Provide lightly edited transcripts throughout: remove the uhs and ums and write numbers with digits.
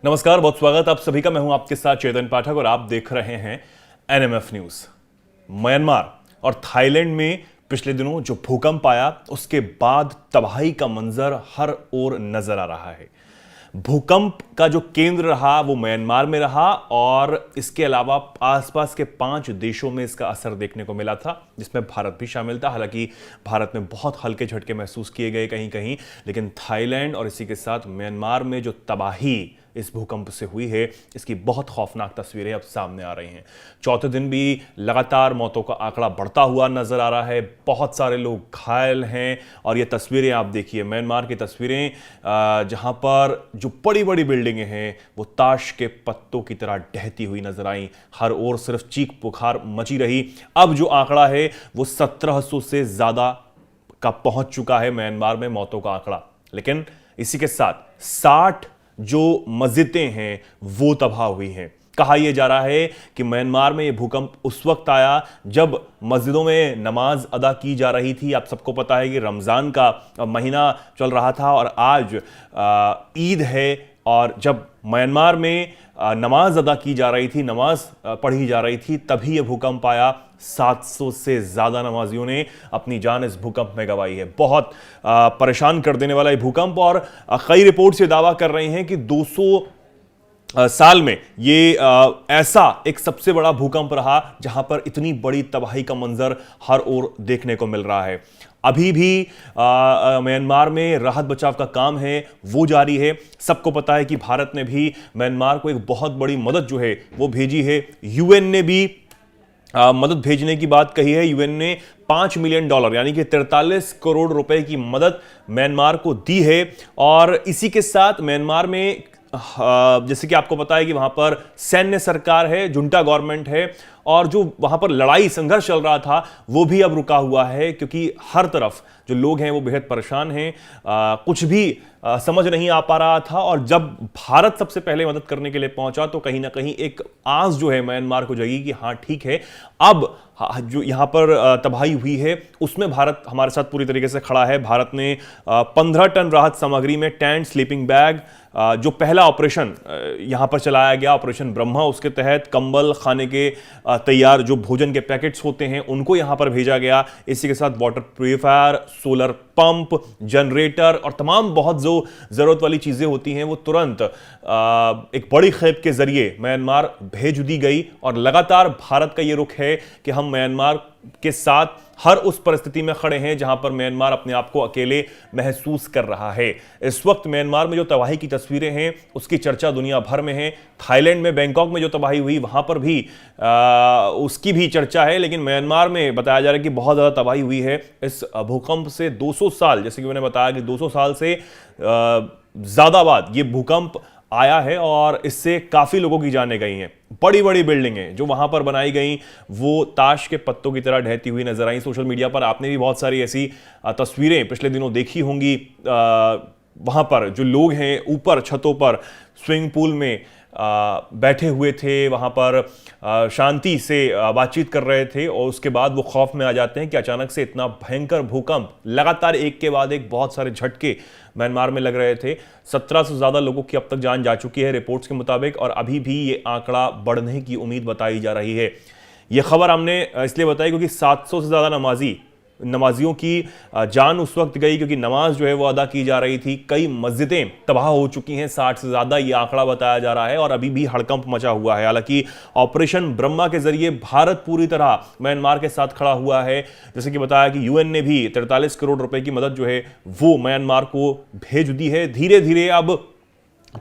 नमस्कार, बहुत स्वागत आप सभी का। मैं हूं आपके साथ चेतन पाठक और आप देख रहे हैं एनएमएफ न्यूज। म्यांमार और थाईलैंड में पिछले दिनों जो भूकंप आया उसके बाद तबाही का मंजर हर ओर नजर आ रहा है। भूकंप का जो केंद्र रहा वो म्यांमार में रहा और इसके अलावा आसपास के 5 देशों में इसका असर देखने को मिला था, जिसमें भारत भी शामिल था। हालांकि भारत में बहुत हल्के झटके महसूस किए गए कहीं कहीं, लेकिन थाईलैंड और इसी के साथ म्यांमार में जो तबाही इस भूकंप से हुई है, इसकी बहुत खौफनाक तस्वीरें अब सामने आ रही हैं। चौथे दिन भी लगातार मौतों का आंकड़ा बढ़ता हुआ नजर आ रहा है। बहुत सारे लोग घायल हैं और ये तस्वीरें आप देखिए, म्यांमार की तस्वीरें, जहां पर जो बड़ी बड़ी बिल्डिंगें हैं वो ताश के पत्तों की तरह ढहती हुई नजर आई। हर ओर सिर्फ चीख पुकार मची रही। अब जो आंकड़ा है वो 1700 से ज्यादा का पहुंच चुका है म्यांमार में मौतों का आंकड़ा। लेकिन इसी के साथ 60 जो मस्जिदें हैं वो तबाह हुई हैं। कहा यह जा रहा है कि म्यांमार में यह भूकंप उस वक्त आया जब मस्जिदों में नमाज अदा की जा रही थी। आप सबको पता है कि रमजान का महीना चल रहा था और आज ईद है, और जब म्यांमार में नमाज अदा की जा रही थी, नमाज पढ़ी जा रही थी, तभी यह भूकंप आया। 700 से ज्यादा नमाजियों ने अपनी जान इस भूकंप में गंवाई है। बहुत परेशान कर देने वाला यह भूकंप, और कई रिपोर्ट्स ये दावा कर रही हैं कि 200 साल में ये ऐसा एक सबसे बड़ा भूकंप रहा जहां पर इतनी बड़ी तबाही का मंजर हर ओर देखने को मिल रहा है। अभी भी म्यांमार में राहत बचाव का काम है वो जारी है। सबको पता है कि भारत ने भी म्यांमार को एक बहुत बड़ी मदद जो है वो भेजी है। यूएन ने भी मदद भेजने की बात कही है। यूएन ने $5 मिलियन यानी कि 43 करोड़ रुपए की मदद म्यांमार को दी है। और इसी के साथ म्यांमार में जैसे कि आपको पता है कि वहां पर सैन्य सरकार है, जुंटा गवर्नमेंट है, और जो वहां पर लड़ाई संघर्ष चल रहा था वो भी अब रुका हुआ है, क्योंकि हर तरफ जो लोग हैं वो बेहद परेशान हैं। कुछ भी समझ नहीं आ पा रहा था, और जब भारत सबसे पहले मदद करने के लिए पहुंचा तो कहीं ना कहीं एक आस जो है म्यांमार को जगी कि हाँ ठीक है, अब जो यहां पर तबाही हुई है उसमें भारत हमारे साथ पूरी तरीके से खड़ा है। भारत ने 15 टन राहत सामग्री में टेंट, स्लीपिंग बैग, जो पहला ऑपरेशन यहां पर चलाया गया, ऑपरेशन ब्रह्मा, उसके तहत कंबल, खाने के तैयार जो भोजन के पैकेट्स होते हैं उनको यहां पर भेजा गया। इसी के साथ water purifier, solar pump, generator और तमाम बहुत जो जरूरत वाली चीजें होती हैं वो तुरंत एक बड़ी खेप के जरिए म्यांमार भेज दी गई। और लगातार भारत का यह रुख है कि हम म्यांमार के साथ हर उस परिस्थिति में खड़े हैं जहां पर म्यांमार अपने आप को अकेले महसूस कर रहा है। इस वक्त म्यांमार में जो तबाही की तस्वीरें हैं उसकी चर्चा दुनिया भर में है। थाईलैंड में, बैंकॉक में जो तबाही हुई वहां पर भी उसकी भी चर्चा है, लेकिन म्यांमार में बताया जा रहा है कि बहुत ज्यादा तबाही हुई है। इस भूकंप से 200 साल, जैसे कि मैंने बताया कि 200 साल से ज्यादा बाद ये भूकंप आया है और इससे काफी लोगों की जानें गई हैं। बड़ी बड़ी बिल्डिंगें जो वहां पर बनाई गई वो ताश के पत्तों की तरह ढहती हुई नजर आई। सोशल मीडिया पर आपने भी बहुत सारी ऐसी तस्वीरें पिछले दिनों देखी होंगी। वहां पर जो लोग हैं ऊपर छतों पर स्विमिंग पूल में बैठे हुए थे, वहां पर शांति से बातचीत कर रहे थे, और उसके बाद वो खौफ में आ जाते हैं कि अचानक से इतना भयंकर भूकंप, लगातार एक के बाद एक बहुत सारे झटके म्यांमार में लग रहे थे। 17 से ज्यादा लोगों की अब तक जान जा चुकी है रिपोर्ट्स के मुताबिक, और अभी भी ये आंकड़ा बढ़ने की उम्मीद बताई जा रही है। ये खबर हमने इसलिए बताई क्योंकि 700 से ज्यादा नमाजियों की जान उस वक्त गई, क्योंकि नमाज जो है वो अदा की जा रही थी। कई मस्जिदें तबाह हो चुकी हैं, 60 से ज्यादा ये आंकड़ा बताया जा रहा है, और अभी भी हड़कंप मचा हुआ है। हालांकि ऑपरेशन ब्रह्मा के जरिए भारत पूरी तरह म्यांमार के साथ खड़ा हुआ है। जैसे कि बताया कि यूएन ने भी 43 करोड़ रुपए की मदद जो है वो म्यांमार को भेज दी है। धीरे धीरे अब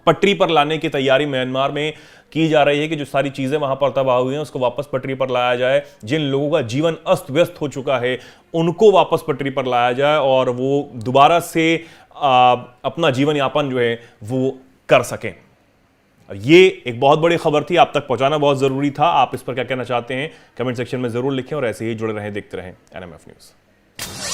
पटरी पर लाने की तैयारी म्यांमार में की जा रही है कि जो सारी चीजें वहां पर तबाह हुई हैं उसको वापस पटरी पर लाया जाए। जिन लोगों का जीवन अस्त व्यस्त हो चुका है उनको वापस पटरी पर लाया जाए और वो दोबारा से अपना जीवन यापन जो है वो कर सकें। ये एक बहुत बड़ी खबर थी, आप तक पहुंचाना बहुत जरूरी था। आप इस पर क्या कहना चाहते हैं कमेंट सेक्शन में जरूर लिखें, और ऐसे ही जुड़े रहें, देखते रहें एनएमएफ न्यूज।